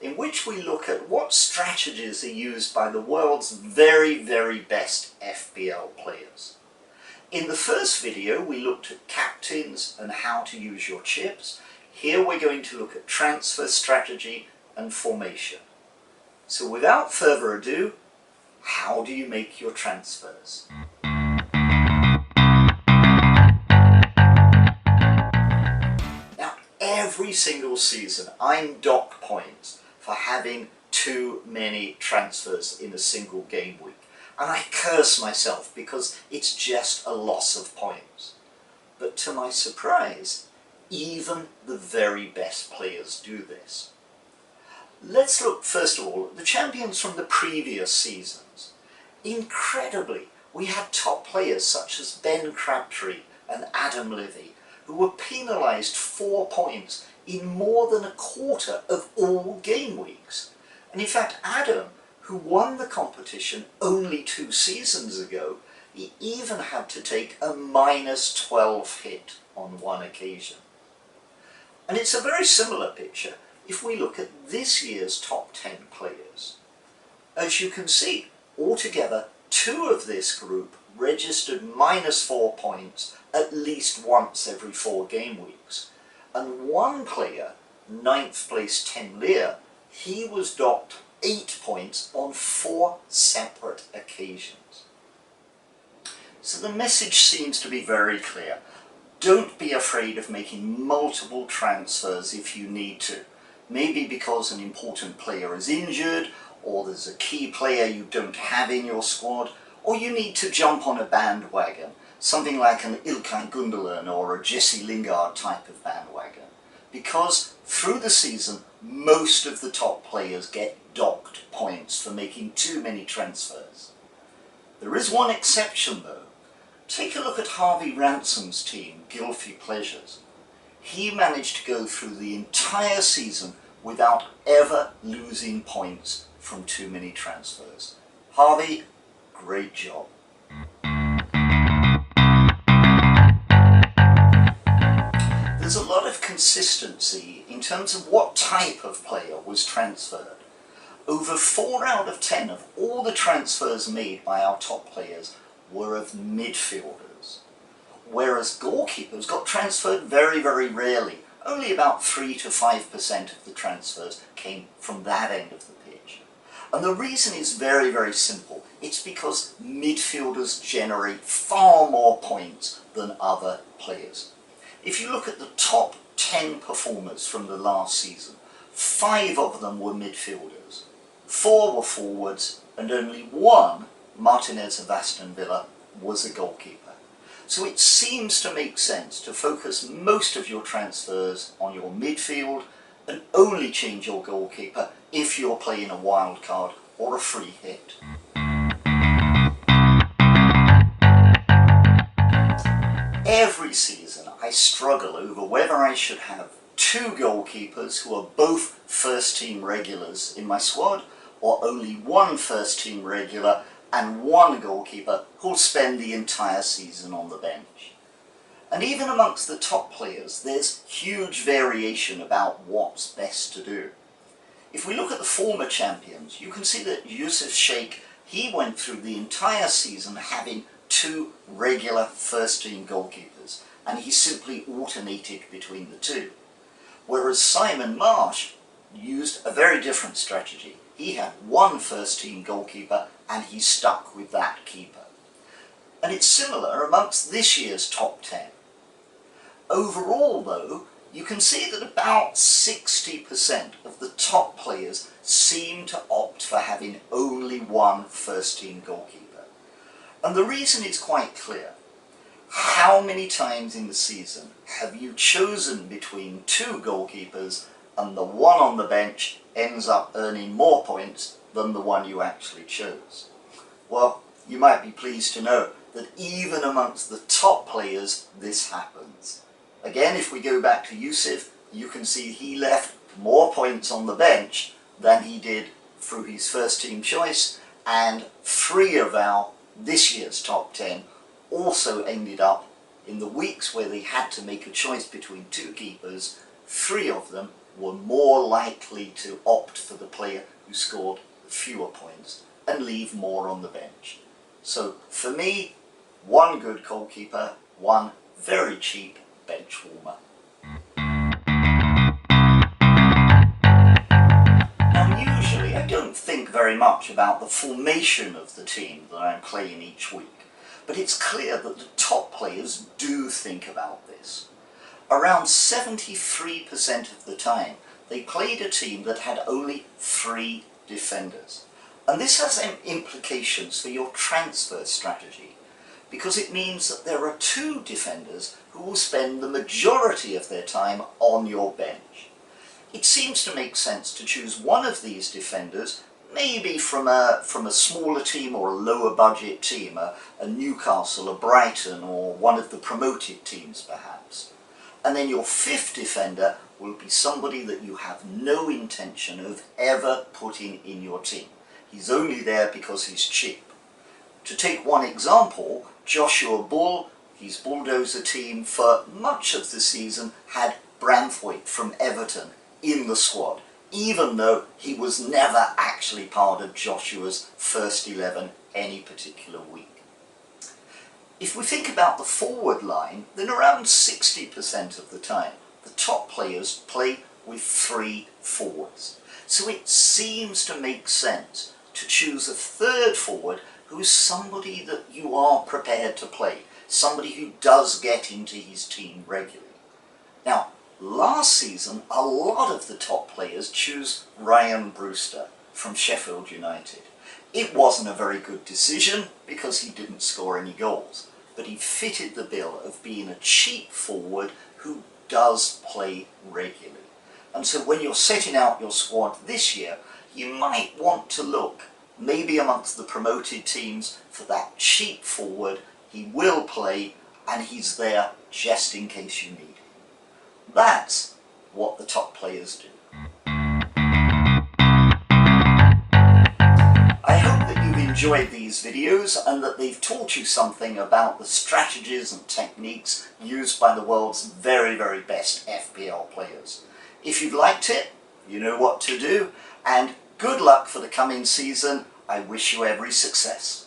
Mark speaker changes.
Speaker 1: in which we look at what strategies are used by the world's very, very best FPL players. In the first video we looked at captains and how to use your chips. Here we're going to look at transfer strategy and formation. So without further ado, how do you make your transfers? Now, every single season I'm docked points for having too many transfers in a single game week. And I curse myself because it's just a loss of points. But to my surprise, even the very best players do this. Let's look first of all at the champions from the previous seasons. Incredibly, we had top players such as Ben Crabtree and Adam Livy who were penalised 4 points in more than a quarter of all game weeks. And in fact, Adam, who won the competition only 2 seasons ago, he even had to take a -12 hit on one occasion. And it's a very similar picture if we look at this year's top 10 players. As you can see, altogether 2 of this group registered -4 points at least once every 4 game weeks. And one player, 9th place Tim Lear, he was docked 8 points on 4 separate occasions. So the message seems to be very clear. Don't be afraid of making multiple transfers if you need to. Maybe because an important player is injured, or there's a key player you don't have in your squad, or you need to jump on a bandwagon, something like an Ilkay Gundogan or a Jesse Lingard type of bandwagon. Because through the season, most of the top players get docked points for making too many transfers. There is one exception though. Take a look at Harvey Ransom's team, Guilty Pleasures. He managed to go through the entire season without ever losing points from too many transfers. Harvey, great job. There's a lot of consistency in terms of what type of player was transferred. Over 4 out of 10 of all the transfers made by our top players were of midfielders, whereas goalkeepers got transferred very, very rarely. Only about 3 to 5% of the transfers came from that end of the pitch. And the reason is very, very simple. It's because midfielders generate far more points than other players. If you look at the top 10 performers from the last season, 5 of them were midfielders, 4 were forwards, and only 1, Martinez of Aston Villa, was a goalkeeper. So it seems to make sense to focus most of your transfers on your midfield and only change your goalkeeper if you're playing a wild card or a free hit. Every season I struggle over whether I should have 2 goalkeepers who are both first team regulars in my squad, or only 1 first team regular and 1 goalkeeper who'll spend the entire season on the bench. And even amongst the top players, there's huge variation about what's best to do. If we look at the former champions, you can see that Yusuf Sheikh, he went through the entire season having 2 regular first team goalkeepers, and he simply alternated between the 2. Whereas Simon Marsh used a very different strategy. He had 1 first team goalkeeper and he stuck with that keeper. And it's similar amongst this year's top 10. Overall though, you can see that about 60% of the top players seem to opt for having only 1 first team goalkeeper. And the reason is quite clear. How many times in the season have you chosen between 2 goalkeepers and the one on the bench ends up earning more points than the one you actually chose? Well, you might be pleased to know that even amongst the top players this happens. Again, if we go back to Yusuf, you can see he left more points on the bench than he did through his first team choice, and 3 of our this year's top 10 also ended up in the weeks where they had to make a choice between 2 keepers. 3 of them were more likely to opt for the player who scored fewer points and leave more on the bench. So for me, one good goalkeeper, one very cheap bench warmer. Now usually I don't think very much about the formation of the team that I'm playing each week, but it's clear that the top players do think about this. Around 73% of the time they played a team that had only 3 defenders. And this has implications for your transfer strategy, because it means that there are 2 defenders who will spend the majority of their time on your bench. It seems to make sense to choose one of these defenders, maybe from a smaller team or a lower budget team, a Newcastle, a Brighton, or one of the promoted teams perhaps. And then your 5th defender will be somebody that you have no intention of ever putting in your team. He's only there because he's cheap. To take one example, Joshua Bull, his Bulldozer team for much of the season had Branthwaite from Everton in the squad, even though he was never actually part of Joshua's first 11 any particular week. If we think about the forward line, then around 60% of the time the top players play with 3 forwards. So it seems to make sense to choose a 3rd forward who's somebody that you are prepared to play, somebody who does get into his team regularly. Now, last season a lot of the top players choose Ryan Brewster from Sheffield United. It wasn't a very good decision because he didn't score any goals, but he fitted the bill of being a cheap forward who does play regularly. And so when you're setting out your squad this year, you might want to look maybe amongst the promoted teams for that cheap forward. He will play and he's there just in case you need him. That's what the top players do. I hope that you've enjoyed these videos and that they've taught you something about the strategies and techniques used by the world's very, very best FPL players. If you've liked it, you know what to do, and good luck for the coming season. I wish you every success.